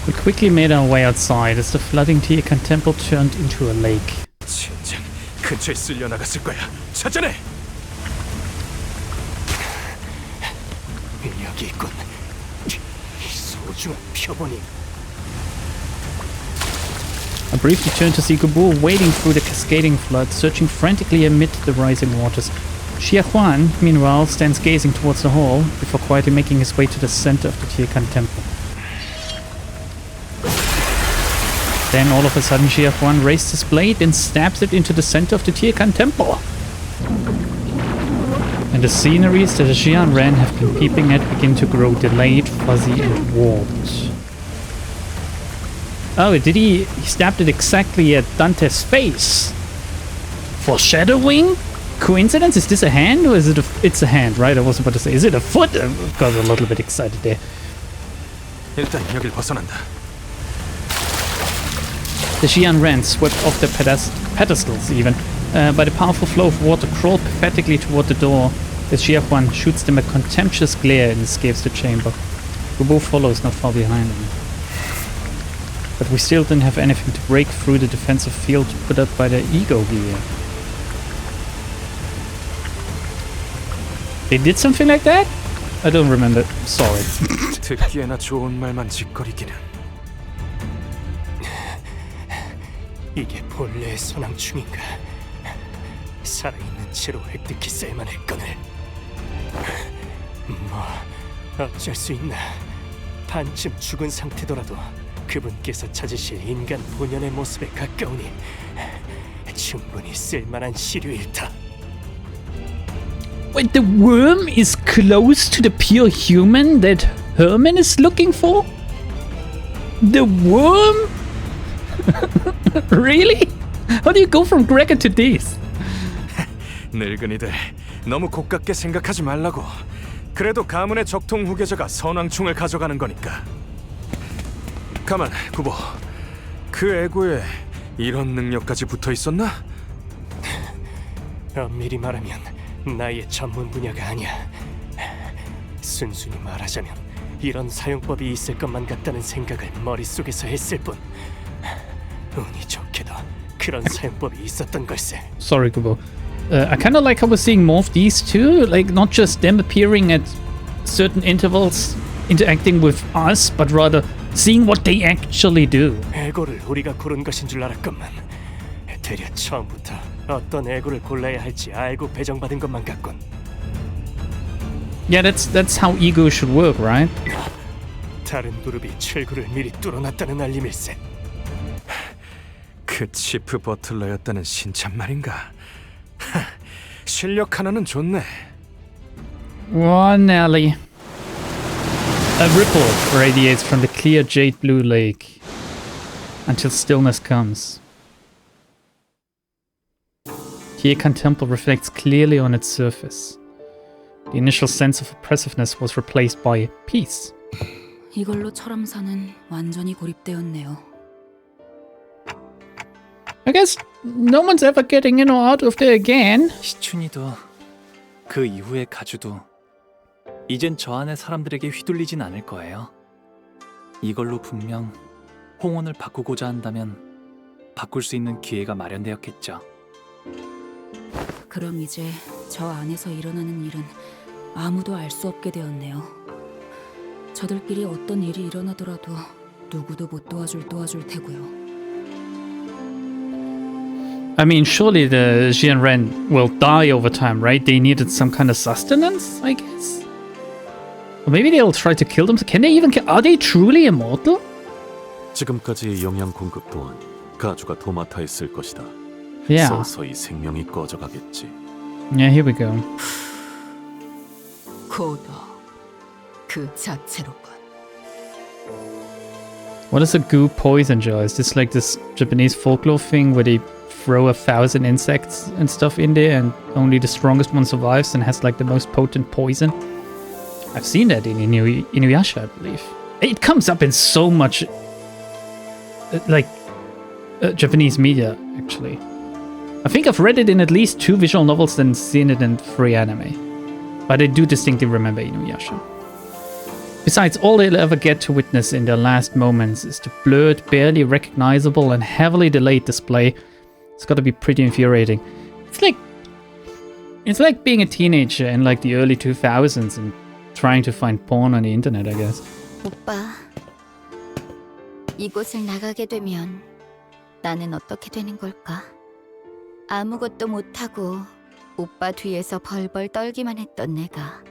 We quickly made our way outside as the flooding Tiekan temple turned into a lake. 젠장, 근처에 쓸려 나갔을 거야. 찾아내. 여기 있군. 소중한 표본이. I briefly turned to see Gabor wading through the cascading flood, searching frantically amid the rising waters. Xia Huan, meanwhile, stands gazing towards the hall before quietly making his way to the center of the Tiekan temple. Then all of a sudden Xia Huan raised his blade and stabs it into the center of the Tiekan temple. And the sceneries that the Xian Ren have been peeping at begin to grow delayed, fuzzy and warped. Oh, did he stabbed it exactly at Dante's face? Foreshadowing? Coincidence? Is this a hand or is it it's a hand, right? I was about to say, is it a foot? I got a little bit excited there. 일단 여길 벗어난다. The Xian Ren swept off their pedestals even. By the powerful flow of water, crawl pathetically toward the door as Xia Huan shoots them a contemptuous glare and escapes the chamber. Gubo follows not far behind them. But we still didn't have anything to break through the defensive field put up by the ego gear. They did something like that? I don't remember. Sorry. 듣기에나 좋은 말만 짓거리기는. 이게 본래의 소낭충인가? 살아있는 채로 획득히 쓸만할 거늘. 뭐 어쩔 수 있나? 반쯤 죽은 상태더라도 그분께서 찾으실 인간 본연의 모습에 가까우니 충분히 쓸만한 시류일 터. Wait, the worm is close to the pure human that Herman is looking for? The worm? Really? How do you go from Gregor to this? 늙은이들 너무 고깝게 생각하지 말라고. 그래도 가문의 적통 후계자가 선왕충을 가져가는 거니까. 가만, 구보. 그 애고에 이런 능력까지 붙어 있었나? 엄밀히 말하면 나의 전문 분야가 아니야. 순순히 말하자면 이런 사용법이 있을 것만 같다는 생각을 머릿속에서 했을 뿐. 운이 좋게도 그런 사용법이 있었던 걸세. Sorry, Kubo. I kind of like how we're seeing more of these too, like not just them appearing at certain intervals, interacting with us, but rather seeing what they actually do. 애고를 우리가 고른 것인 줄 알았건만 대려 처음부터 어떤 애고를 골라야 할지 알고 배정받은 것만 같군. Yeah, that's how ego should work, right? 다른 그룹이 출구를 미리 뚫어놨다는 알림일세. 그 치프 버틀러였다는 신참 말인가? 실력 하나는 좋네. One alley. A ripple radiates from the clear jade blue lake until stillness comes. Tiekan Temple reflects clearly on its surface. The initial sense of oppressiveness was replaced by peace. 이걸로 철암사는 완전히 고립되었네요. I guess no one's ever getting in or out of there again. 시춘이도 그 이후의 가주도 이젠 저 안의 사람들에게 휘둘리진 않을 거예요. 이걸로 분명 홍원을 바꾸고자 한다면 바꿀 수 있는 기회가 마련되었겠죠. 그럼 이제 저 안에서 일어나는 일은 아무도 알 수 없게 되었네요. 저들끼리 어떤 일이 일어나더라도 누구도 못 도와줄 테고요. I mean, surely the Xian Ren will die over time, right? They needed some kind of sustenance, I guess. Or maybe they'll try to kill them. Can they even kill? Are they truly immortal? 지금까지의 영양 공급 또한 가주가 도맡아 있을 것이다. Yeah. 서서히 생명이 꺼져가겠지. Yeah, here we go. 고도 그 자체로군. What is a goo poison jar? Is this like this Japanese folklore thing where they throw 1,000 insects and stuff in there and only the strongest one survives and has like the most potent poison? I've seen that in Inuyasha, I believe. It comes up in so much Japanese media, actually. I think I've read it in at least 2 visual novels and seen it in 3 anime. But I do distinctly remember Inuyasha. Besides, all they'll ever get to witness in their last moments is the blurred, barely recognizable and heavily delayed display. It's gotta be pretty infuriating. It's like being a teenager in like the early 2000s and trying to find porn on the internet, I guess. 오빠, 이곳을 나가게 되면 나는 어떻게 되는 걸까? 아무것도 못하고 오빠 뒤에서 벌벌 떨기만 했던 내가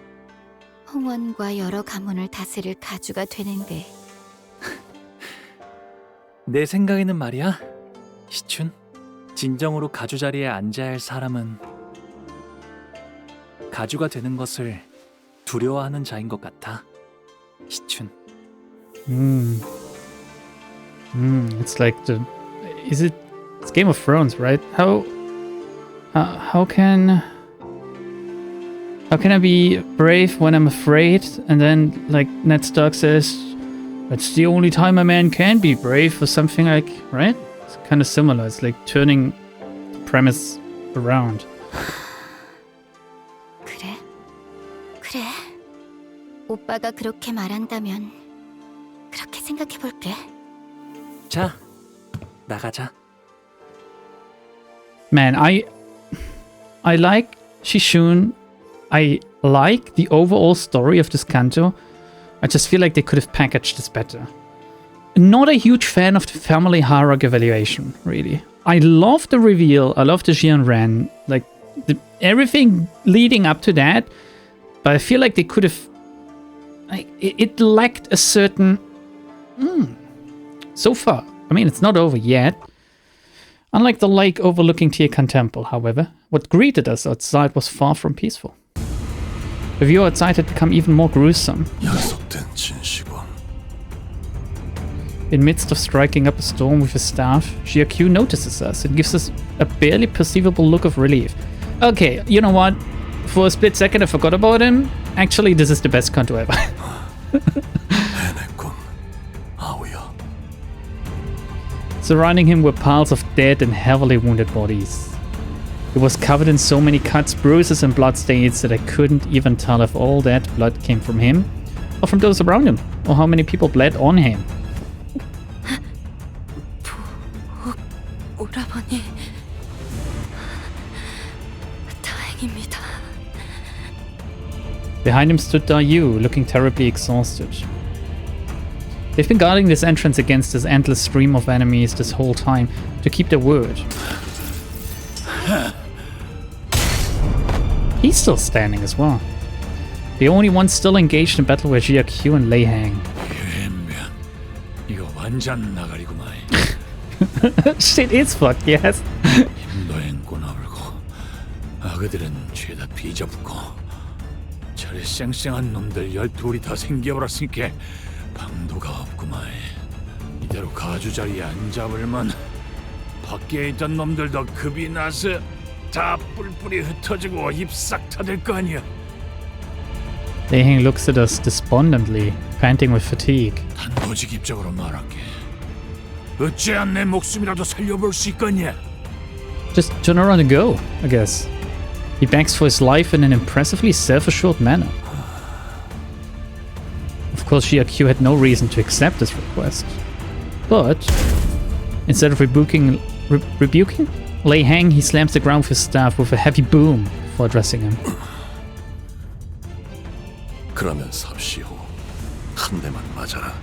홍원과 여러 가문을 다스릴 가주가 되는데 내 생각에는 말이야, 시춘. 진정으로 가주 자리에 앉아야 할 사람은 가주가 되는 것을 두려워하는 자인 것 같아, 시춘. It's like it's Game of Thrones, right? How can I be brave when I'm afraid? And then, like Ned Stark says, that's the only time a man can be brave, or something like, right? It's kind of similar. It's like turning the premise around. 그래. 오빠가 그렇게 말한다면 그렇게 생각해 볼게. 자, 나가자. Man, I like Shishun. I like the overall story of this Canto. I just feel like they could have packaged this better. Not a huge fan of the family hierarchy evaluation, really. I love the reveal. I love the Jian Ren. Like, everything leading up to that. But I feel like they could have... Like, it lacked a certain... So far. I mean, it's not over yet. Unlike the lake overlooking Tiekan Temple, however, what greeted us outside was far from peaceful. The view outside had become even more gruesome. In midst of striking up a storm with his staff, Jiaqu notices us and gives us a barely perceivable look of relief. Okay, you know what? For a split second I forgot about him. Actually, this is the best Canto ever. Surrounding him were piles of dead and heavily wounded bodies. He was covered in so many cuts, bruises and bloodstains that I couldn't even tell if all that blood came from him or from those around him, or how many people bled on him. 오라버니, 다행입니다. Behind him stood Dayu, looking terribly exhausted. They've been guarding this entrance against this endless stream of enemies this whole time to keep their word. He's still standing as well. The only ones still engaged in battle were Jiaqu and Lei Hang. Shit is fucked, yes. 아그들은 죄다 비잡고 저리 쌩쌩한 놈들 12이 다 생겨버렸으니까 방도가 없구만. 이대로 가주 자리에 안 잡을만 밖에 있던 놈들도 급이 나서 다 뿔뿔이 흩어지고 입 싹 타들 거 아니야. Lei Hang looks at us despondently, panting with fatigue. 단도직입적으로 말할게. 어째안 내 목숨이라도 살려볼 수 있겠냐? Just turn around and go, I guess. He begs for his life in an impressively self-assured manner. Of course, Jiaqu had no reason to accept this request. But instead of rebuking Lei Hang, he slams the ground with his staff with a heavy boom before addressing him. 그러면 삽시오. 한 대만 맞아라.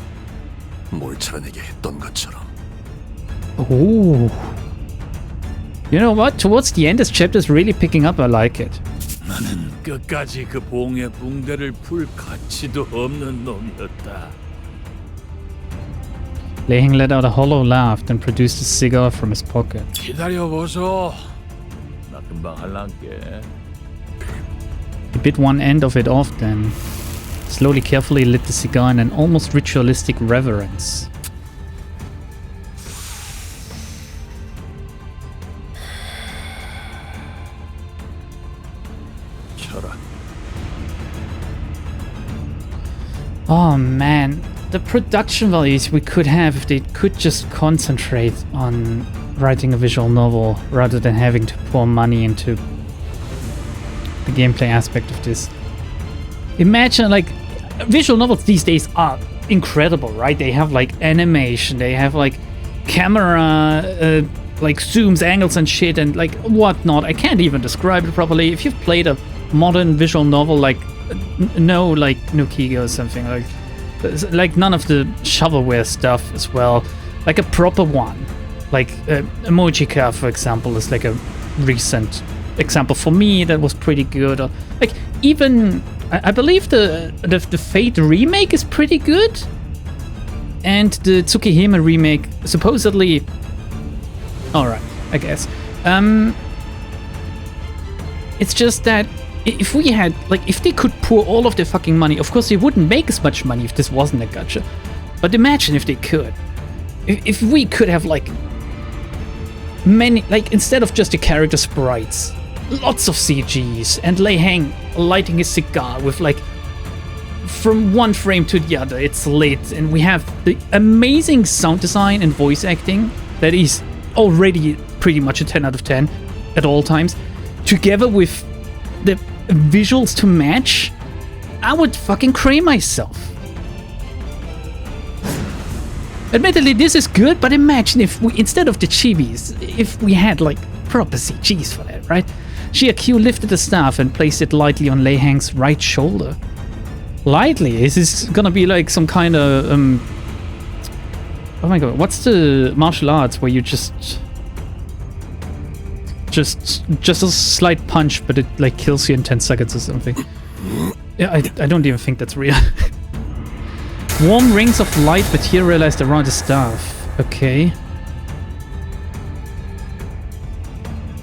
몰차려내게 했던 것처럼. Ooh. You know what? Towards the end, this chapter is really picking up. I like it. 나는 끝까지 그 봉의 붕대를 풀 가치도 없는 놈이었다. Lei Hang let out a hollow laugh, then produced a cigar from his pocket. 기다려 보소. 나 금방 할란게. He bit one end of it off, then slowly, carefully lit the cigar in an almost ritualistic reverence. Oh man, the production values we could have if they could just concentrate on writing a visual novel rather than having to pour money into the gameplay aspect of this. Imagine, like, visual novels these days are incredible, right? They have like animation, they have like camera like zooms, angles and shit and like whatnot. I can't even describe it properly. If you've played a modern visual novel like no Kiga or something, like none of the shovelware stuff as well, like a proper one, like Emojika for example is like a recent example for me that was pretty good. Or like even I believe the Fate remake is pretty good, and the Tsukihime remake supposedly alright, I guess. It's just that if we had, like, if they could pour all of their fucking money, of course they wouldn't make as much money if this wasn't a gacha. But imagine if they could. If we could have, like, many, like, instead of just the character sprites, lots of CGs, and Lei Hang lighting his cigar with, like, from one frame to the other, it's lit, and we have the amazing sound design and voice acting that is already pretty much a 10 out of 10 at all times, together with the visuals to match, I would fucking cray myself. Admittedly, this is good, but imagine if we, instead of the chibis, if we had like proper CGs for that, right? Q lifted the staff and placed it lightly on Lei Hang's right shoulder. Lightly? Is this gonna be like some kind of oh my god, what's the martial arts where you just a slight punch, but it like kills you in 10 seconds or something? Yeah, I don't even think that's real. Warm rings of light materialized around the staff. Okay.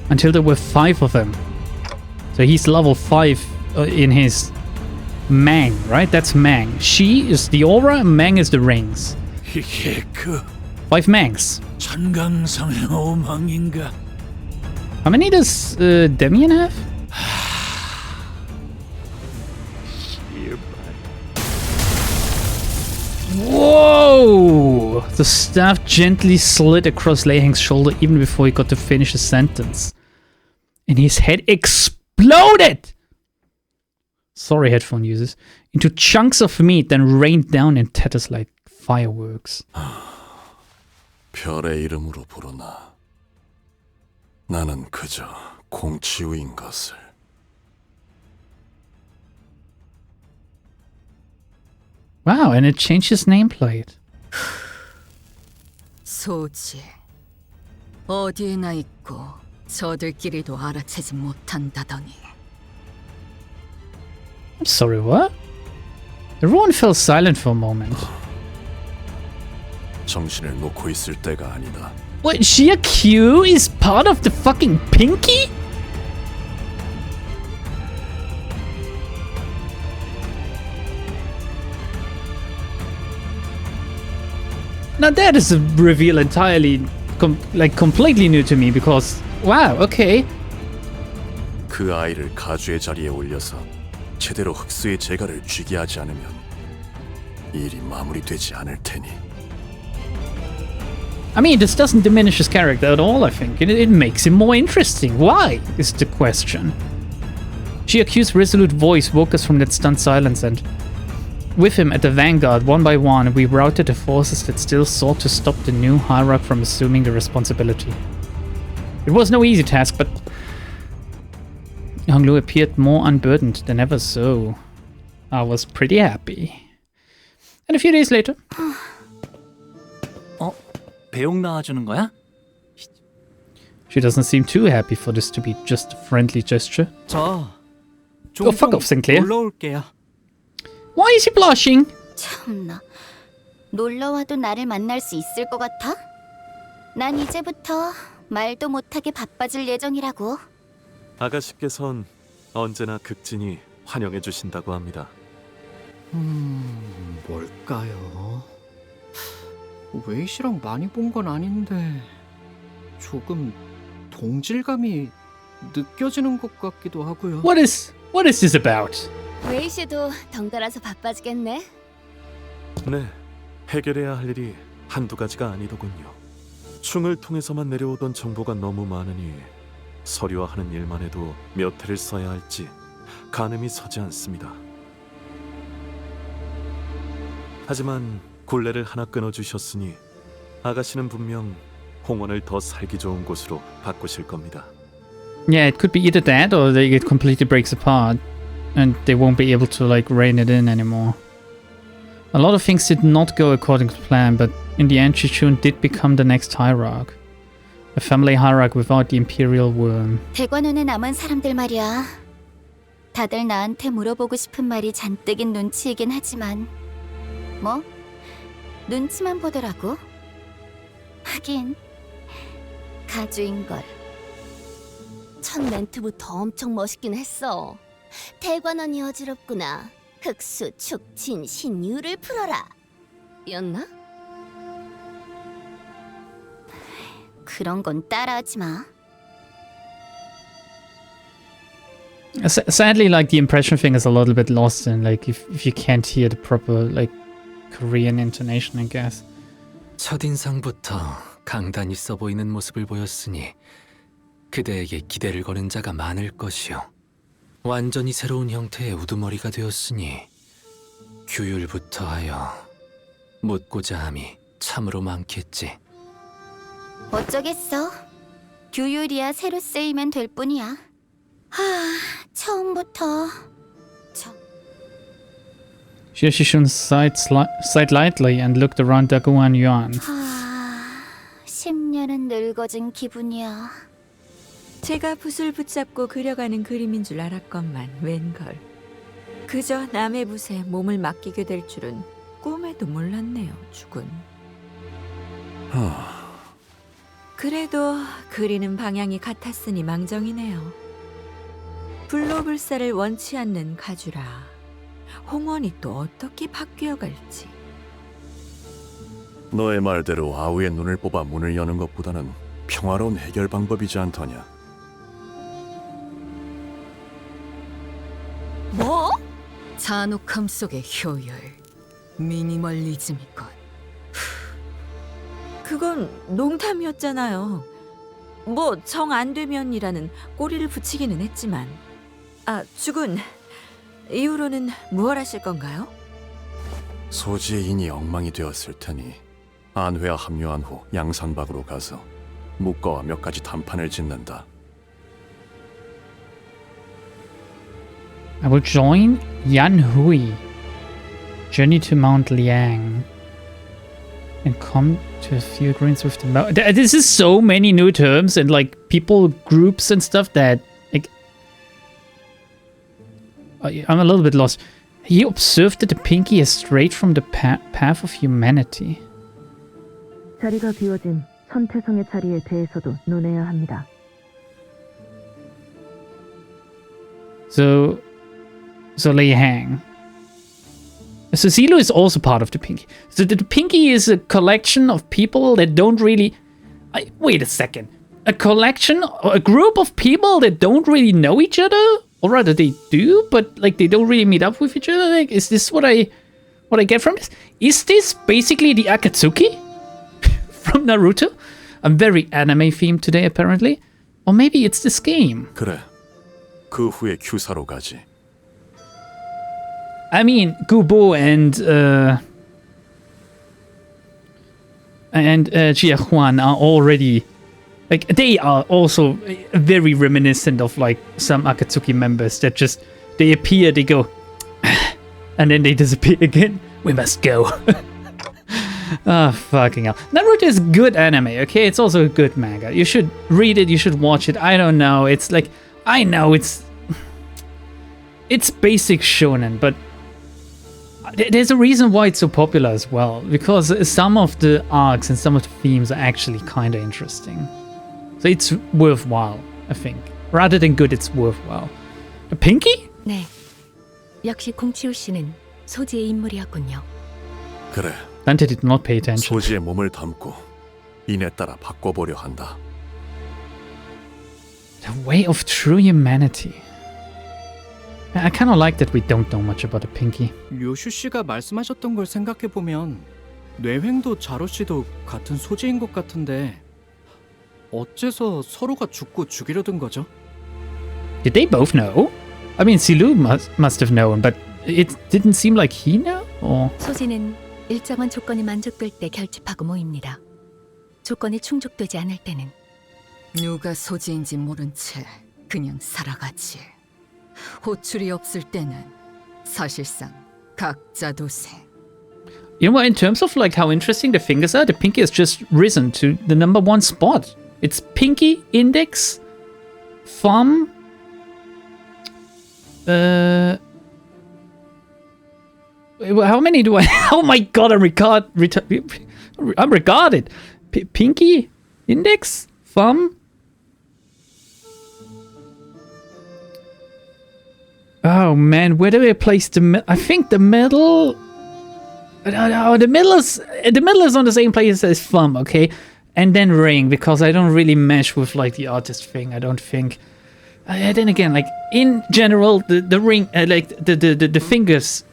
Until there were 5 of them. So he's level 5 in his Mang, right? That's Mang. She is the aura, Mang is the rings. 이게 그 5 Mangs. 천강성의 오망인가? How many does Demian have? Whoa! The staff gently slid across Lei Hang's shoulder even before he got to finish his sentence. And his head exploded! Sorry, headphone users. Into chunks of meat, then rained down in tatters like fireworks. 별의 이름으로 부르나. 나는 그저 공치우인 것을. Wow, and it changed his nameplate. 소지, 어디에나 있고 저들끼리도 알아채지 못한다더니. I'm sorry, what? Everyone fell silent for a moment. 정신을 놓고 있을 때가 아니다. What, Q is part of the fucking Pinky? Now that is a reveal entirely, completely new to me because, wow, okay. 그 아이를 가주의 자리에 올려서 제대로 흑수의 재갈을 쥐게 하지 않으면 일이 마무리되지 않을 테니. I mean, this doesn't diminish his character at all, I think. It makes him more interesting. Why, is the question. Q's resolute voice woke us from that stunned silence, and with him at the vanguard, one by one, we routed the forces that still sought to stop the new hierarch from assuming the responsibility. It was no easy task, but Honglu appeared more unburdened than ever, so I was pretty happy. And a few days later... 배용 나와주는 거야? She doesn't seem too happy for this to be just a friendly gesture. 저 Oh, fuck off, Sinclair. 올라올게요. Why is he blushing? 참나, 놀러와도 나를 만날 수 있을 것 같아? 난 이제부터 말도 못하게 바빠질 예정이라고. 아가씨께선 언제나 극진히 환영해 주신다고 합니다. 뭘까요? 웨이시랑 많이 본 건 아닌데 조금 동질감이 느껴지는 것 같기도 하고요. What is this about? 웨이 씨도 덩달아서 바빠지겠네. 네, 해결해야 할 일이 한두 가지가 아니더군요. 충을 통해서만 내려오던 정보가 너무 많으니 서류화하는 일만 해도 몇 회를 써야 할지 가늠이 서지 않습니다. 하지만 굴레를 하나 끊어주셨으니 아가씨는 분명 홍원을 더 살기 좋은 곳으로 바꾸실 겁니다. Yeah, it could be either that or it completely breaks apart and they won't be able to like rein it in anymore. A lot of things did not go according to plan, but in the end Shishun did become the next hierarch. A family hierarch without the imperial worm. 대관원에 남은 사람들 말이야. 다들 나한테 물어보고 싶은 말이 잔뜩인 눈치이긴 하지만 뭐? 눈치만 보더라고. 하긴 가주인걸. 첫 멘트부터 엄청 멋있긴 했어. 대관원이 어지럽구나. 흑수, 축진, 신유를 풀어라. 였나? 그런 건 따라하지 마. Sadly, like the impression thing is a little bit lost in like if you can't hear the proper like Korean intonation, I guess. 첫인상부터 강단 있어 보이는 모습을 보였으니 그대에게 기대를 거는 자가 많을 것이요. 완전히 새로운 형태의 우두머리가 되었으니 규율부터 하여 묻고자 함이 참으로 많겠지. 어쩌겠어. 규율이야 새로 쓰이면 될 뿐이야. 처음부터 Shishun sighed lightly and looked around Daguan Yuan. 10년은 늙어진 기분이야. 제가 붓을 붙잡고 그려가는 그림인 줄 알았건만 웬걸. 그저 남의 붓에 몸을 맡기게 될 줄은 꿈에도 몰랐네요, 주군. 그래도 그리는 방향이 같았으니 망정이네요. 불로불사를 원치 않는 가주라. 홍원이 또 어떻게 바뀌어갈지. 너의 말대로 아우의 눈을 뽑아 문을 여는 것보다는 평화로운 해결 방법이지 않더냐. 뭐? 잔혹함 속의 효율, 미니멀리즘이건. 그건 농담이었잖아요. 뭐 정 안 되면이라는 꼬리를 붙이기는 했지만. 주군, 이후로는 무얼 하실 건가요? 소지의 인이 엉망이 되었을 테니 안회와 합류한 후 양산박으로 가서 묵과와 몇 가지 단판을 짓는다. I will join Yan Hui, journey to Mount Liang, and come to a few agreements with the This is so many new terms and like people groups and stuff that like I'm a little bit lost. He observed that the pinky is straight from the path of humanity. 자리가 비워진 천태성의 자리에 대해서도 논해야 합니다. So Liang. So Zilo is also part of the Pinky. So the Pinky is a collection of people that don't really... wait a second. A collection, a group of people that don't really know each other? Or rather they do, but like they don't really meet up with each other? Like, is this what I get from this? Is this basically the Akatsuki from Naruto? I'm very anime themed today apparently. Or maybe it's this game. 그래. 그 후에 규사로 가지. I mean, Gubo and Jia Huan are already, like, they are also very reminiscent of, like, some Akatsuki members that just, they appear, they go, and then they disappear again. We must go. Fucking hell. Naruto is good anime, okay? It's also a good manga. You should read it, you should watch it. I don't know, it's like, I know it's basic shonen, but there's a reason why it's so popular as well, because some of the arcs and some of the themes are actually kind of interesting. So it's worthwhile, I think. Rather than good, it's worthwhile. The Pinky? 네, 역시 공치우 씨는 소지의 인물이었군요. 그래. Dante did not pay attention. 소지의 몸을 담고 인에 따라 바꿔보려 한다. The way of true humanity. I kind of like that we don't know much about the Pinky. 요슈 씨가 말씀하셨던 걸 생각해 보면 뇌횡도 자로 씨도 같은 소재인 것 같은데 어째서 서로가 죽고 죽이려던 거죠? Did they both know? I mean, Silu must have known, but it didn't seem like he knew. Or 소지는 일정한 조건이 만족될 때 결집하고 모입니다. 조건이 충족되지 않을 때는 누가 소지인지 모른 채 그냥 살아가지. 호출이 없을 때는 사실상 각자 도생. You know what, in terms of like how interesting the fingers are, the pinky has just risen to the number 1 spot. It's pinky, index, thumb, how many do I... Oh my god, I'm regarded. Pinky, index, thumb. Oh man, where do I place the... I think the middle... No, the middle is on the same place as thumb, okay? And then ring, because I don't really mesh with like the artist thing, I don't think. Then again, like in general, the ring, like the fingers,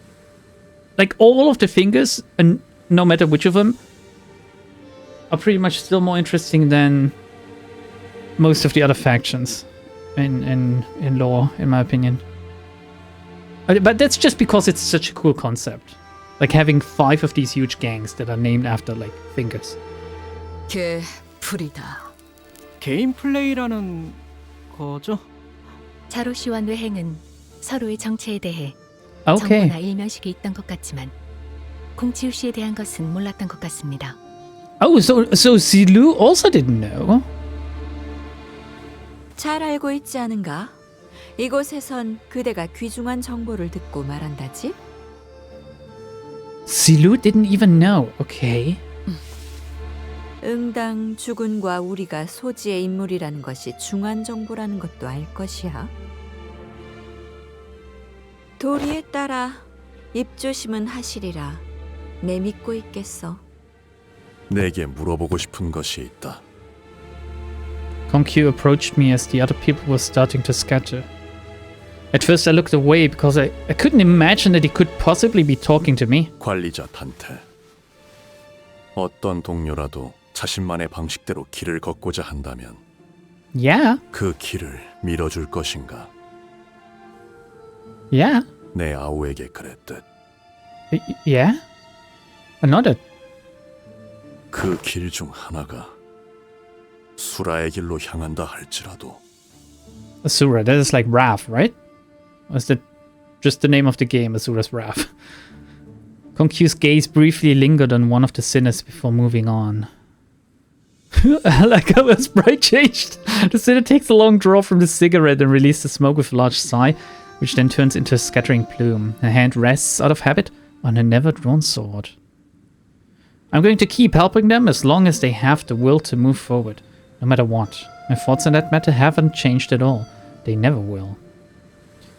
like all of the fingers, and no matter which of them, are pretty much still more interesting than most of the other factions in lore, in my opinion. But that's just because it's such a cool concept. Like having 5 of these huge gangs that are named after like fingers. 개 풀이다. 개인 플레이라는 거죠? 자로 씨와 뇌행은 서로의 정체에 대해 Okay. 정보나 일면식이 있던 것 같지만 공치우 씨에 대한 것은 몰랐던 것 같습니다. Oh, so Zilu also didn't know. 잘 알고 있지 않은가? 이곳에선 그대가 귀중한 정보를 듣고 말한다지? Zilu didn't even know. Okay. 응당 주군과 우리가 소지의 인물이라는 것이 중한 정보라는 것도 알 것이야. 도리에 따라 입조심은 하시리라. 내 믿고 있겠어. 내게 물어보고 싶은 것이 있다. Konkyu approached me as the other people were starting to scatter. At first I looked away because I couldn't imagine that he could possibly be talking to me. 관리자 단테. 어떤 동료라도 자신만의 방식대로 길을 걷고자 한다면 Yeah. 그 길을 밀어줄 것인가? Yeah. 내 아우에게 그랬듯. Yeah. I nodded. 그 길 중 하나가 수라의 길로 향한다 할지라도. Asura, that is like Wrath, right? Or is that just the name of the game, Asura's Wrath? Konkyu's gaze briefly lingered on one of the sinners before moving on. I like how her sprite changed. The sinner takes a long draw from the cigarette and releases the smoke with a large sigh, which then turns into a scattering plume. Her hand rests, out of habit, on her never-drawn sword. I'm going to keep helping them as long as they have the will to move forward, no matter what. My thoughts on that matter haven't changed at all. They never will.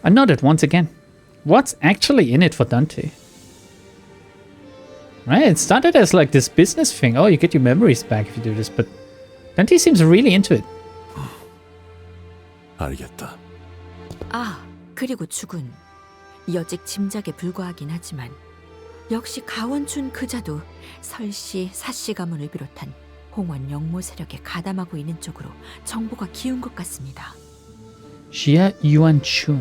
I nodded once again. What's actually in it for Dante? Right, it started as like this business thing. Oh, you get your memories back if you do this, but Dante seems really into it. 알겠다. 아, 그리고 주군. 여직 짐작에 불과하긴 하지만 역시 가원춘 그자도 설씨, 사씨 가문을 비롯한 홍원 영모 세력에 가담하고 있는 쪽으로 정보가 기운 것 같습니다. Xia Yuan-chun.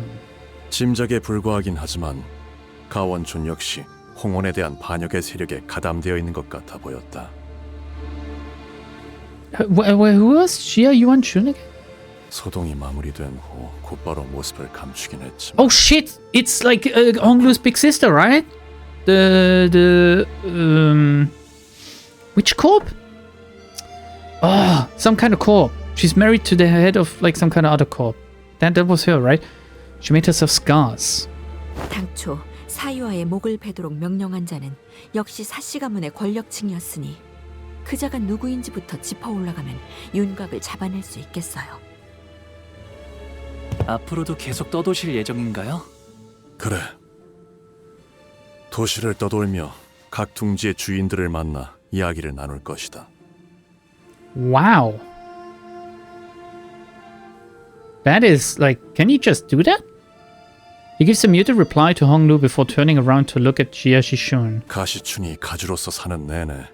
짐작에 불과하긴 하지만 가원춘 역시 홍원에 대한 반역의 세력에 가담되어 있는 것 같아 보였다. Who was Xia Yuan-chun again? 소동이 마무리된 후 곧바로 모습을 감추긴 했지만. Oh shit! It's like Honglu's big sister, right? Which corp? Oh, some kind of corp. She's married to the head of like some kind of other corp. That was her, right? She made herself scars. 당초 사유아의 목을 베도록 명령한 자는 역시 사씨 가문의 권력층이었으니 그자가 누구인지부터 짚어 올라가면 윤곽을 잡아낼 수 있겠어요. 앞으로도 계속 떠도실 예정인가요? 그래. 도시를 떠돌며 각 둥지의 주인들을 만나 이야기를 나눌 것이다. Wow. That is like, can he just do that? He gives a muted reply to Honglu before turning around to look at Jia Shishun. 가시춘이 가주로서 사는 내내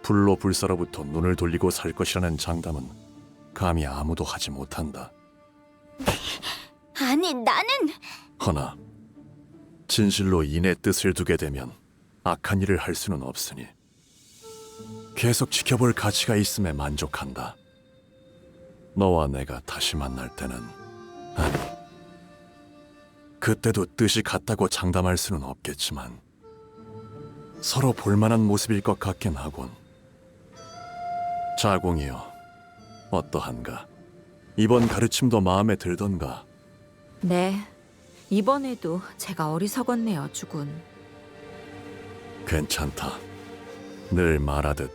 불로 불사로부터 눈을 돌리고 살 것이라는 장담은 감히 아무도 하지 못한다. 아니, 나는... 허나 진실로 인의 뜻을 두게 되면 악한 일을 할 수는 없으니 계속 지켜볼 가치가 있음에 만족한다. 너와 내가 다시 만날 때는, 아니, 그때도 뜻이 같다고 장담할 수는 없겠지만 서로 볼만한 모습일 것 같긴 하군. 자공이여, 어떠한가? 이번 가르침도 마음에 들던가? 네, 이번에도 제가 어리석었네요, 주군. 괜찮다. 늘 말하듯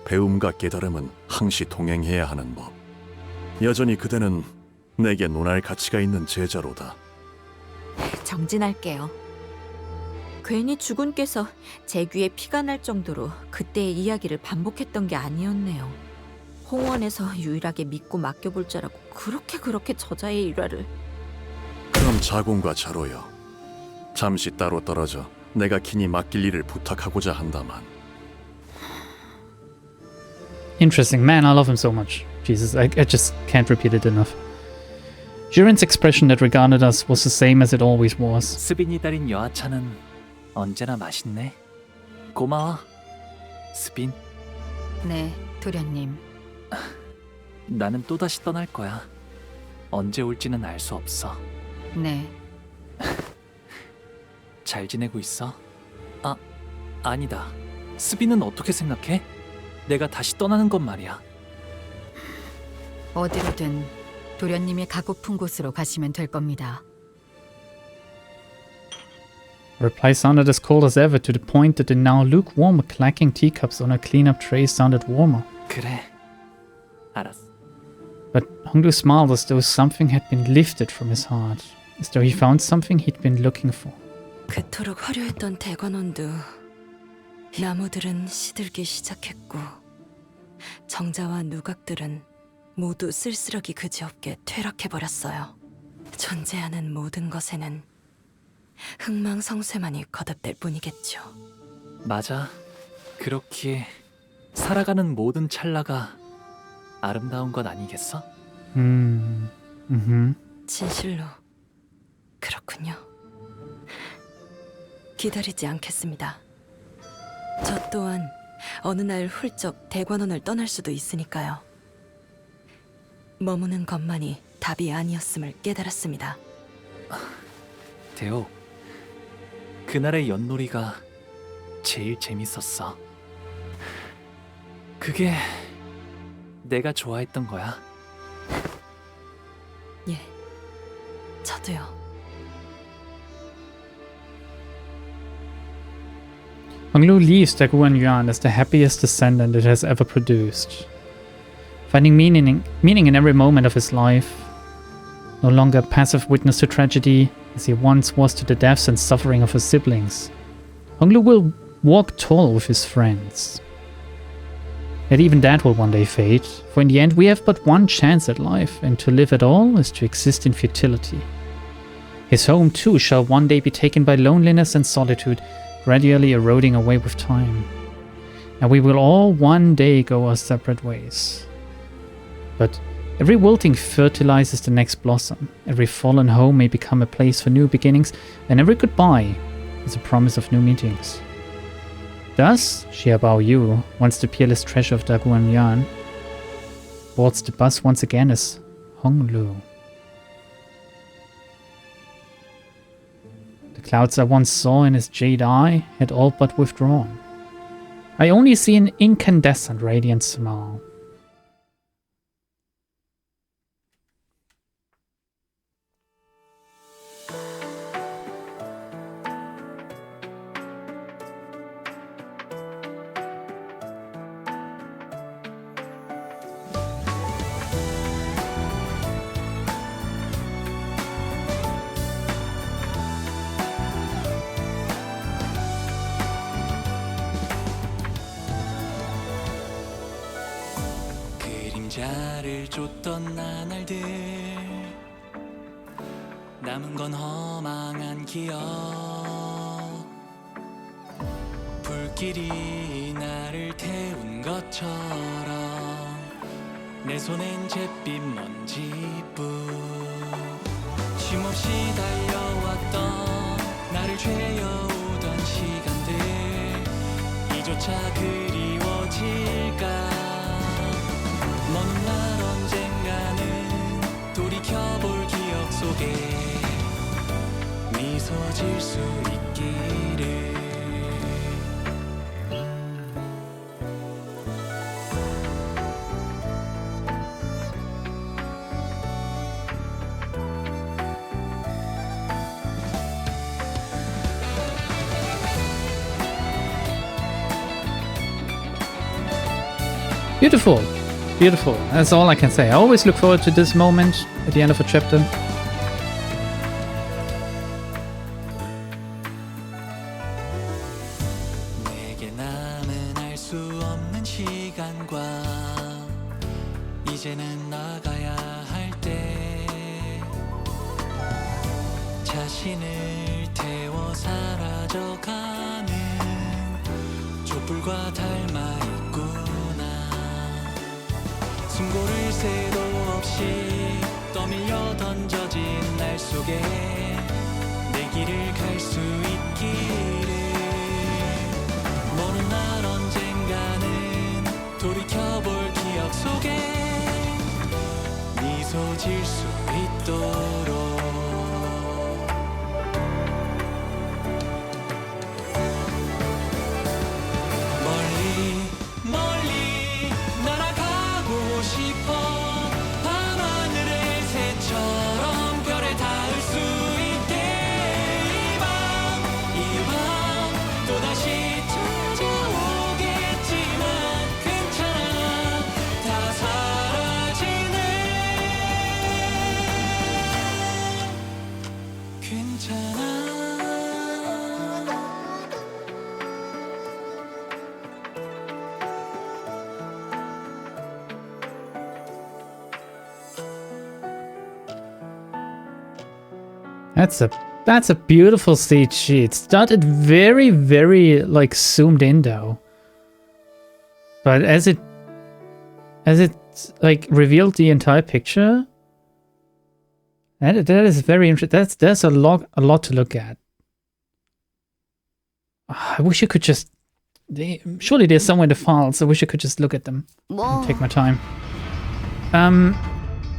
배움과 깨달음은 항시 동행해야 하는 법. 여전히 그대는 내게 논할 가치가 있는 제자로다. 정진할게요. 괜히 주군께서 제 귀에 피가 날 정도로 그때의 이야기를 반복했던 게 아니었네요. 홍원에서 유일하게 믿고 맡겨볼 자라고 그렇게 저자의 일화를. 그럼 자공과 자로여, 잠시 따로 떨어져 내가 긴히 맡길 일을 부탁하고자 한다만. Interesting. Man, I love him so much. Jesus, I just can't repeat it enough. Jiren's expression that regarded us was the same as it always was. 스빈이 달인 여하차는 언제나 맛있네. 고마워, 스빈. 네, 도련님. 나는 또다시 떠날 거야. 언제 올지는 알 수 없어. 네. 잘 지내고 있어? 아니다. 스빈은 어떻게 생각해? 내가 다시 떠나는 건 말이야. 어디로든 도련님이 가고픈 곳으로 가시면 될 겁니다. Reply sounded as cold as ever to the point that the now lukewarm clacking teacups on her clean-up tray sounded warmer. 그래. 알았어. But Honglu smiled as though something had been lifted from his heart, as though he found something he'd been looking for. 그토록 화려했던 대관원도 나무들은 시들기 시작했고 정자와 누각들은 모두 쓸쓸하기 그지없게 퇴락해버렸어요. 존재하는 모든 것에는 흥망성쇠만이 거듭될 뿐이겠죠. 맞아. 그렇기에 살아가는 모든 찰나가 아름다운 것 아니겠어? 진실로 그렇군요. 기다리지 않겠습니다. 저 또한 어느 날 훌쩍 대관원을 떠날 수도 있으니까요. 머무는 것만이 답이 아니었음을 깨달았습니다. 대호, 그날의 윷놀이가 제일 재밌었어. 그게 내가 좋아했던 거야. 예, 저도요. Honglu leaves Daguan Yuan as the happiest descendant it has ever produced, finding meaning in every moment of his life. No longer a passive witness to tragedy, as he once was to the deaths and suffering of his siblings. Honglu will walk tall with his friends. Yet even that will one day fade, for in the end we have but one chance at life, and to live at all is to exist in futility. His home too shall one day be taken by loneliness and solitude, gradually eroding away with time. And we will all one day go our separate ways. But every wilting fertilizes the next blossom, every fallen home may become a place for new beginnings, and every goodbye is a promise of new meetings. Thus, Xiaobao Yu, once the peerless treasure of Daguan Yan, boards the bus once again as Honglu. The clouds I once saw in his jade eye had all but withdrawn. I only see an incandescent radiant smile. 그림자를 쫓던 나날들 남은 건 허망한 기억 불길이 나를 태운 것처럼 내 손엔 잿빛 먼지뿐 쉼없이 달려왔던 나를 죄어오던 시간들 너조차 그리워질까 먼 날 언젠가는 돌이켜볼 기억 속에 미소 질 수 있기를 Beautiful. Beautiful. That's all I can say. I always look forward to this moment at the end of a chapter. 내게 남은 알 수 없는 시간과 이제는 나가야 할 때 자신을 태워 사라져가는 촛불과 닮아 있구나 숨고를 새도 없이 떠밀려 던져진 날 속에 내 길을 갈 수 있기를 먼 날 언젠가는 돌이켜볼 기억 속에 미소 질 수 있도록 멀리 멀리 날아가고 싶어 밤하늘의 새처럼 별에 닿을 수 있게 이 밤 또다시 찾아오겠지만 괜찮아 다 사라지네 괜찮아 That's a beautiful CG. It started very, very like zoomed in though. But as it like revealed the entire picture, that is very interesting. There's a lot to look at. I wish I could just surely there's somewhere in the files. I wish I could just look at them and take my time. A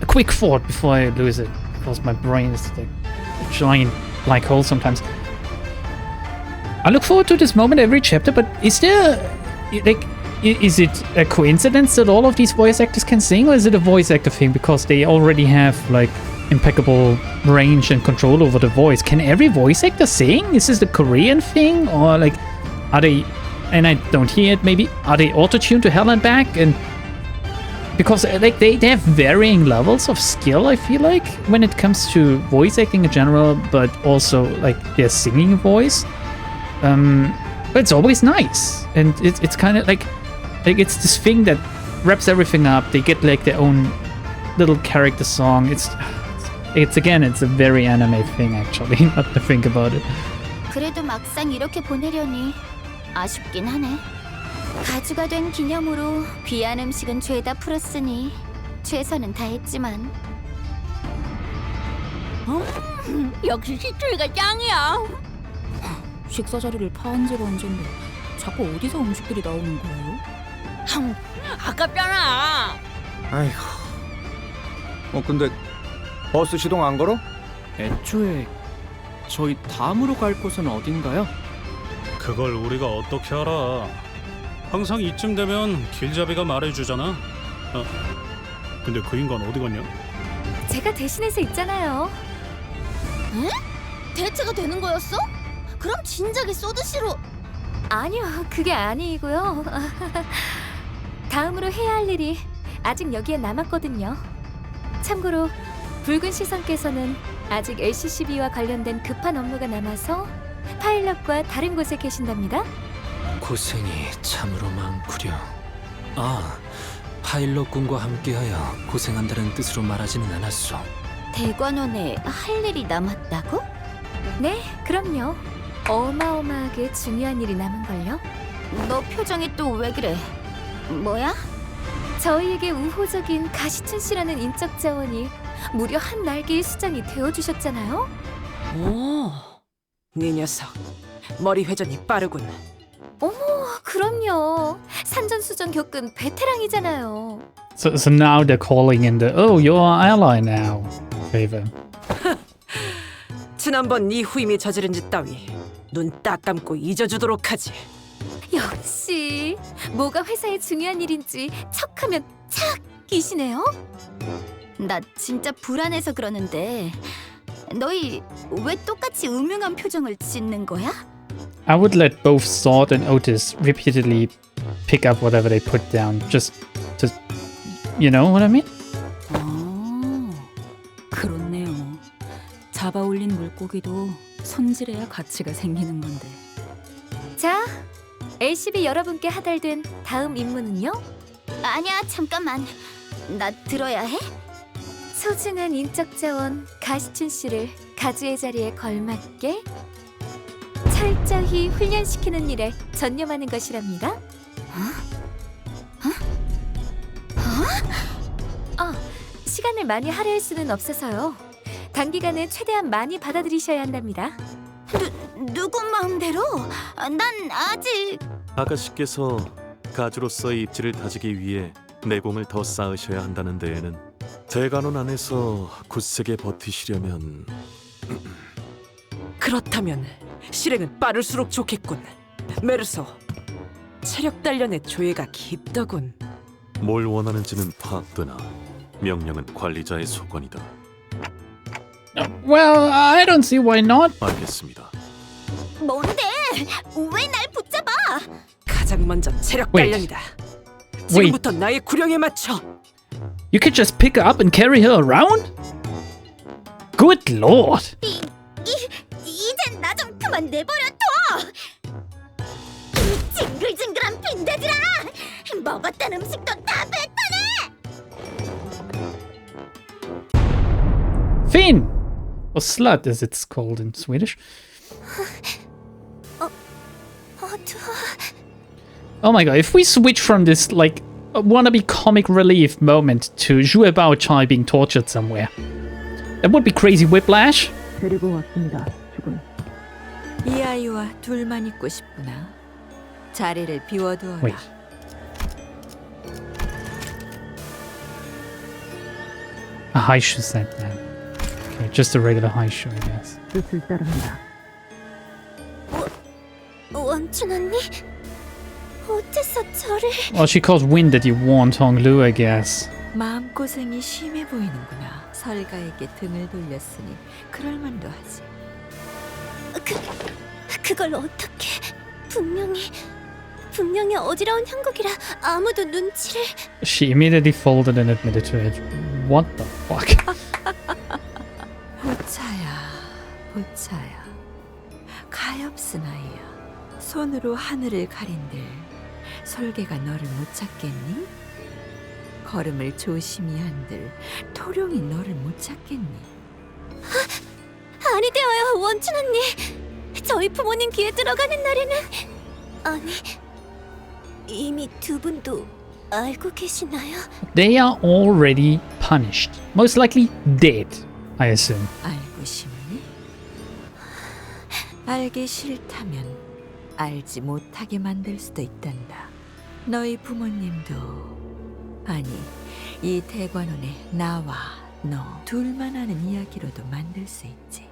quick thought before I lose it, because my brain is like a giant black hole sometimes. I look forward to this moment every chapter, but is there like is it a coincidence that all of these voice actors can sing, or is it a voice actor thing because they already have like impeccable range and control over the voice? Can every voice actor sing? Is this the Korean thing, or like are they, and I don't hear it maybe, are they auto-tuned to hell and back? And because like they have varying levels of skill, I feel like, when it comes to voice acting in general, but also like their singing voice. But it's always nice, and it's kind of like it's this thing that wraps everything up. They get like their own little character song. It's a very anime thing actually. Not to think about it. 그래도 막상 이렇게 보내려니 아쉽긴 하네. 가주가 된 기념으로 귀한 음식은 죄다 풀었으니 최선은 다했지만 역시 시초이가 짱이야. 식사 자리를 파한 지가 언젠데 자꾸 어디서 음식들이 나오는 거예요? 아깝잖아. 아이고. 근데 버스 시동 안 걸어? 애초에 저희 다음으로 갈 곳은 어딘가요? 그걸 우리가 어떻게 알아? 항상 이쯤 되면 길잡이가 말해주잖아. 근데 그 인간 어디 갔냐? 제가 대신해서 있잖아요. 응? 대체가 되는 거였어? 그럼 진작에 쏘드시로. 아니요, 그게 아니고요. 다음으로 해야 할 일이 아직 여기에 남았거든요. 참고로 붉은 시선께서는 아직 LCCB와 관련된 급한 업무가 남아서 파일럿과 다른 곳에 계신답니다. 고생이 참으로 많구려. 파일럿군과 함께하여 고생한다는 뜻으로 말하지는 않았소. 대관원에 할 일이 남았다고? 네, 그럼요. 어마어마하게 중요한 일이 남은걸요. 너 표정이 또 왜 그래? 뭐야? 저희에게 우호적인 가시춘 씨라는 인적 자원이 무려 한 날개의 수장이 되어주셨잖아요. 오, 네 녀석 머리 회전이 빠르군. 어머, 그럼요. 산전수전 겪은 베테랑이잖아요. So now they're calling in the oh, you're our ally now favor. 지난번 네 후임이 저지른 짓 따위 눈 딱 감고 잊어주도록 하지. 역시 뭐가 회사에 중요한 일인지 척하면 착이시네요. 나 진짜 불안해서 그러는데 너희 왜 똑같이 음흉한 표정을 짓는 거야? I would let both Sword and Otis repeatedly pick up whatever they put down, just to, you know what I mean? 그렇네요. 잡아 올린 물고기도 손질해야 가치가 생기는 건데. 자, LCB 여러분께 하달된 다음 임무는요? 아니야, 잠깐만. 나 들어야 해? 소중한 인적 자원 가시춘 씨를 가주의 자리에 걸맞게 철저히 훈련시키는 일에 전념하는 것이랍니다. 시간을 많이 할애할 수는 없어서요. 단기간에 최대한 많이 받아들이셔야 한답니다. 누구 마음대로? 난 아직... 아가씨께서 가주로서의 입지를 다지기 위해 내공을 더 쌓으셔야 한다는 데에는 대관원 안에서 굳세게 버티시려면 그렇다면 실행은 빠를수록 좋겠군. 메르소, 체력 단련의 조예가 깊더군. 뭘 원하는지는 파악되나 명령은 관리자의 소관이다. Well, I don't see why not. 알겠습니다. 뭔데? 왜 날 붙잡아? 가장 먼저 체력 Wait. 단련이다. 지금부터 나의 구령에 맞춰. You could just pick her up and carry her around? Good lord. 이젠 나 좀 그만 내버려둬! 이 징글징글한 빈대들아! 먹었던 음식도 다 뱉어내! Finn! Or slut as it's called in Swedish. Oh my god, if we switch from this, like, wannabe comic relief moment to Zhu Bao Chai being tortured somewhere, that would be crazy whiplash. 데리고 왔습니다, 주군. 이 아이와 둘만 있고 싶구나. 자리를 비워두어라. Wait. A high shoe set then. Okay, just a regular high shoe, I guess. 뜻을 따릅니다. 원춘 언니? 어째서 저를... Well, she calls wind that you warned Hong Lu, I guess. 마음고생이 심해 보이는구나. 설가에게 등을 돌렸으니 그럴만도 하지. 그걸 어떻게... 분명히 어지러운 형국이라 아무도 눈치를... She immediately folded and admitted to it. What the fuck? 보차야. 가엾은 아이야. 손으로 하늘을 가린들 설계가 너를 못 찾겠니? 걸음을 조심히 한들 토룡이 너를 못 찾겠니? 아니 되어요, 원춘 언니. 저희 부모님 귀에 들어가는 날에는... 아니, 이미 두 분도 알고 계시나요? They are already punished. Most likely dead, I assume. 알고 싶니? 알기 싫다면 알지 못하게 만들 수도 있단다. 너희 부모님도, 아니, 이 대관원에 나와 너 둘만 아는 이야기로도 만들 수 있지.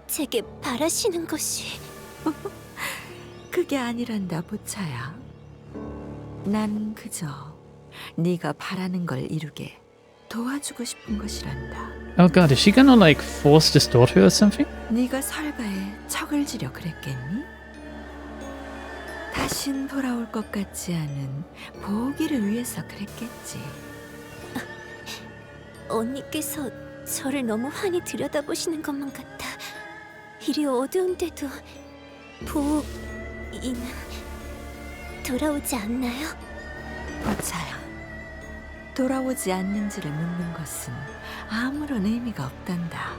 제게 바라시는 것이... 그게 아니란다, 보차야. 난 그저 네가 바라는 걸 이루게 도와주고 싶은 것이란다. Oh god, is she gonna like force this door to her or something? 네가 설가에 척을 지려 그랬겠니? 다신 돌아올 것 같지 않은 보기를 위해서 그랬겠지. 언니께서 저를 너무 환히 들여다보시는 것만 같아 이리 어두운데도 보이는 돌아오지 않나요? 보차야, 돌아오지 않는지를 묻는 것은 아무런 의미가 없단다.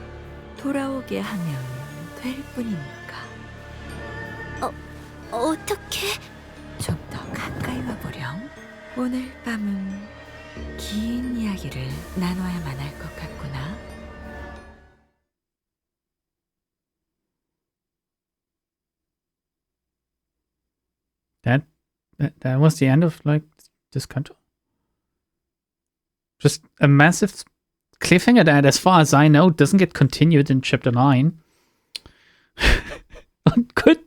돌아오게 하면 될 뿐이니까. 어떻게? 좀 더 가까이 와보렴. 오늘 밤은 긴 이야기를 나눠야만 할 것 같구나. That was the end of like this Canto. Just a massive cliffhanger that, as far as I know, doesn't get continued in chapter 9. Good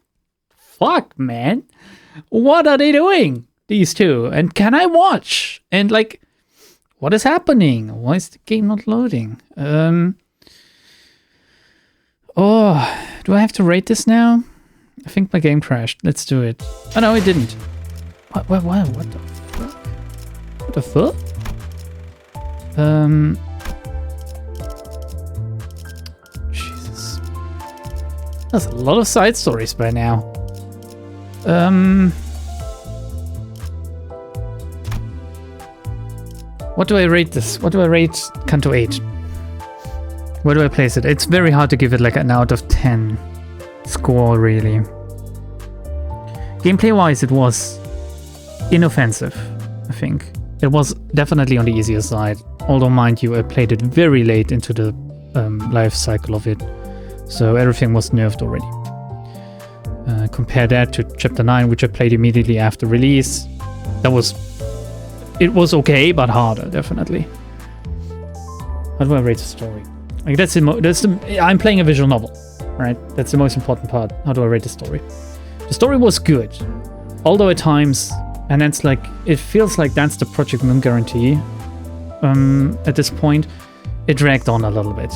fuck, man. What are they doing, these two? And can I watch? And like, what is happening? Why is the game not loading? Oh, do I have to rate this now? I think my game crashed. Let's do it. Oh no, it didn't. What the fuck? What the fuck? Jesus. There's a lot of side stories by now. What do I rate this? What do I rate Canto 8? Where do I place it? It's very hard to give it like an out of 10 score, really. Gameplay-wise, it was inoffensive, I think. It was definitely on the easier side. Although, mind you, I played it very late into the life cycle of it. So everything was nerfed already. Compare that to Chapter 9, which I played immediately after release. It was okay, but harder, definitely. How do I rate the story? Like I'm playing a visual novel, right? That's the most important part. How do I rate the story? The story was good, although at times, and that's like, it feels like that's the Project Moon guarantee. At this point, it dragged on a little bit.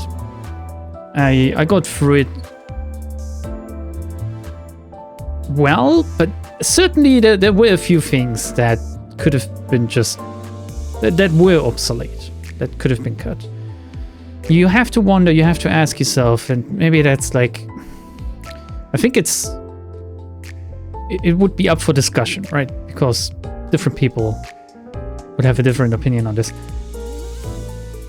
I got through it well, but certainly there were a few things that could have been just that were obsolete, that could have been cut. You have to wonder, you have to ask yourself, and maybe that's like, I think it would be up for discussion, right? Because different people would have a different opinion on this.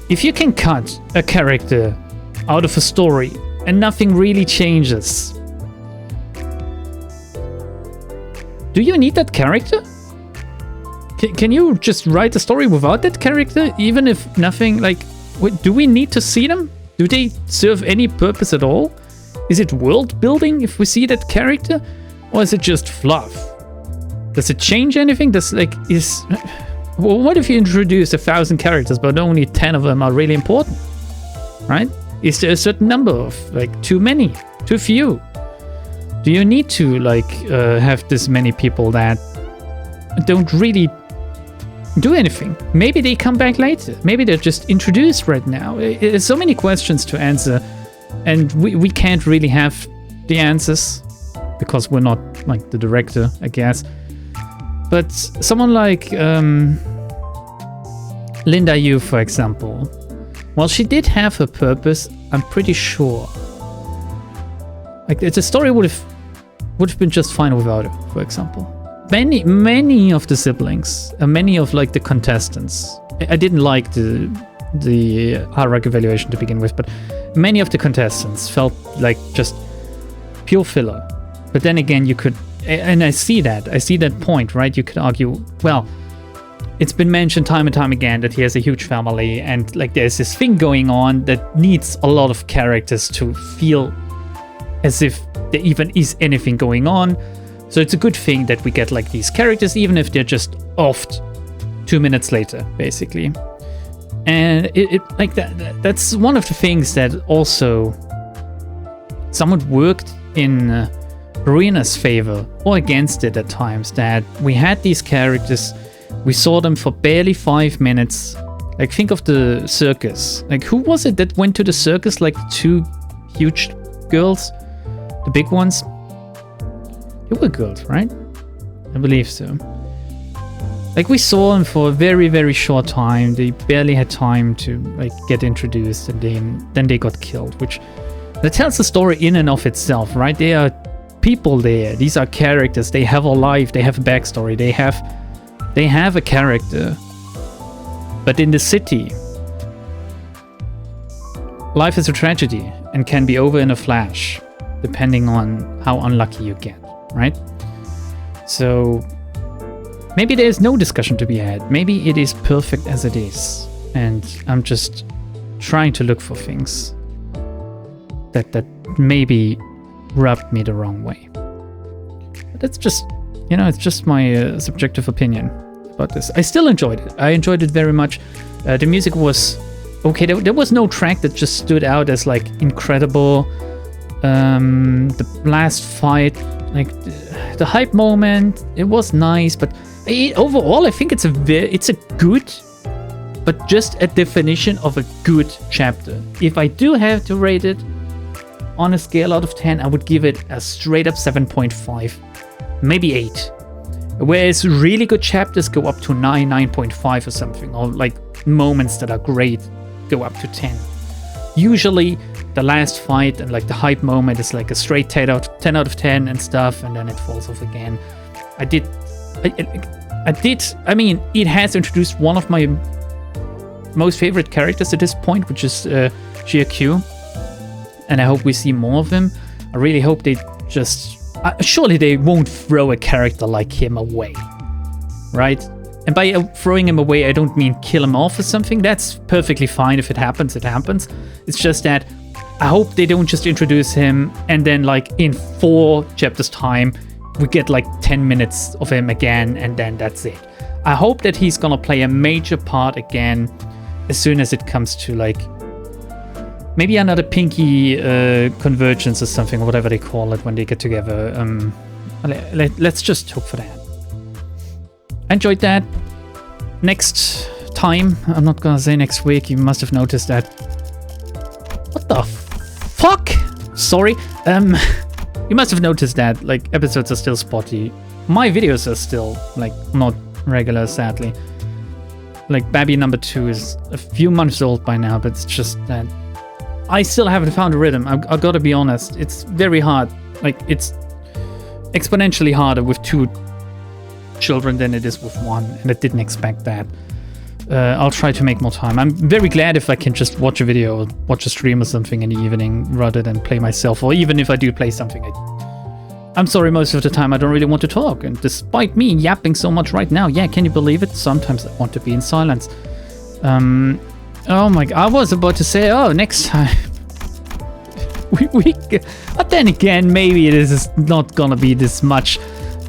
If you can cut a character out of a story and nothing really changes, do you need that character? Can you just write a story without that character, even if nothing, like, do we need to see them? Do they serve any purpose at all? Is it world building if we see that character? Or is it just fluff? Does it change anything? Well, what if you introduce 1,000 characters, but only 10 of them are really important? Right? Is there a certain number of, like, too many? Too few? Do you need to, like, have this many people that don't really do anything? Maybe they come back later. Maybe they're just introduced right now. There's so many questions to answer, and we can't really have the answers because we're not like the director, I guess. But someone like Linda Yu, for example, while she did have her purpose, I'm pretty sure like the story would have been just fine without her, for example. Many of the siblings, many of like the contestants, I didn't like the hierarchy evaluation to begin with, but many of the contestants felt like just pure filler. But then again, you could, and I see that point, right? You could argue, well, it's been mentioned time and time again that he has a huge family, and like there's this thing going on that needs a lot of characters to feel as if there even is anything going on. So it's a good thing that we get like these characters, even if they're just offed 2 minutes later, basically. And it like that's one of the things that also somewhat worked in Ruina's favor or against it at times, that we had these characters, we saw them for barely 5 minutes. Like, think of the circus. Like, who was it that went to the circus? Like, 2 huge girls? The big ones? They were girls, right? I believe so. Like, we saw them for a very, very short time. They barely had time to, like, get introduced, and then they got killed, which that tells the story in and of itself, right? They are people there. These are characters. They have a life. They have a backstory. They have a character. But in the city, life is a tragedy and can be over in a flash, depending on how unlucky you get, right? So maybe there's no discussion to be had. Maybe it is perfect as it is. And I'm just trying to look for things that maybe rubbed me the wrong way. But that's just you know, it's just my subjective opinion about this. I still enjoyed it. I enjoyed it very much. The music was okay. There was no track that just stood out as like incredible. The last fight, like the hype moment, it was nice, but overall, I think it's a good, but just a definition of a good chapter. If I do have to rate it on a scale out of 10, I would give it a straight up 7.5, maybe 8. Whereas really good chapters go up to 9, 9.5 or something, or like moments that are great go up to 10. Usually the last fight and like the hype moment is like a straight 10 out of 10 and stuff, and then it falls off again. I mean, it has introduced one of my most favorite characters at this point, which is GQ, and I hope we see more of him. I really hope they just... surely they won't throw a character like him away, right? And by throwing him away, I don't mean kill him off or something. That's perfectly fine. If it happens, it happens. It's just that I hope they don't just introduce him and then like in 4 chapters time, we get like 10 minutes of him again and then that's it. I hope that he's gonna play a major part again as soon as it comes to like maybe another Pinky convergence or something, or whatever they call it when they get together. Let's just hope for that. I enjoyed that. Next time, I'm not gonna say next week, you must have noticed that. What the fuck? Sorry. You must have noticed that, like, episodes are still spotty. My videos are still, like, not regular, sadly. Like, Babby number 2 is a few months old by now, but it's just that I still haven't found a rhythm. I gotta be honest. It's very hard. Like, it's exponentially harder with 2 children than it is with 1, and I didn't expect that. I'll try to make more time. I'm very glad if I can just watch a video or watch a stream or something in the evening rather than play myself, or even if I do play something. I'm sorry, most of the time I don't really want to talk, and despite me yapping so much right now, yeah, can you believe it? Sometimes I want to be in silence. Oh my god, I was about to say, oh, next time. But then again, maybe it is not gonna be this much.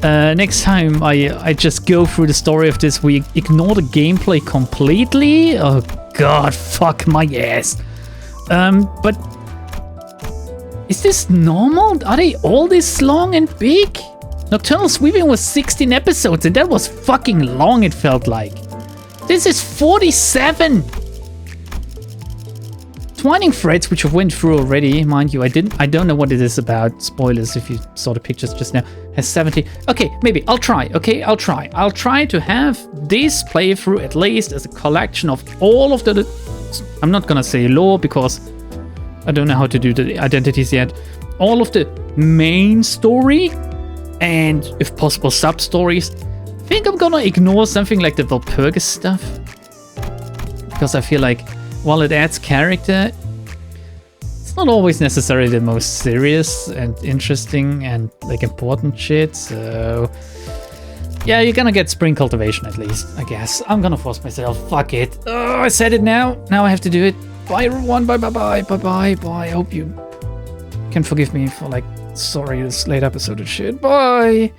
Next time I just go through the story of this, we ignore the gameplay completely. Oh god, fuck my ass. But is this normal? Are they all this long and big? Nocturnal Sweeping was 16 episodes and that was fucking long, it felt like. This is 47! Twining Threads, which I went through already, mind you, I don't know what it is about. Spoilers if you saw the pictures just now. Has 70. Okay, maybe I'll try. Okay, I'll try. I'll try to have this playthrough at least as a collection of all of the... I'm not gonna say lore because I don't know how to do the identities yet. All of the main story and, if possible, sub-stories. I think I'm gonna ignore something like the Valpurgis stuff because I feel like while it adds character, it's not always necessarily the most serious and interesting and like important shit, so yeah, you're gonna get spring cultivation at least, I guess. I'm gonna force myself, fuck it. Oh, I said it now I have to do it. Bye everyone, bye. I hope you can forgive me for like, sorry, this late episode of shit, bye.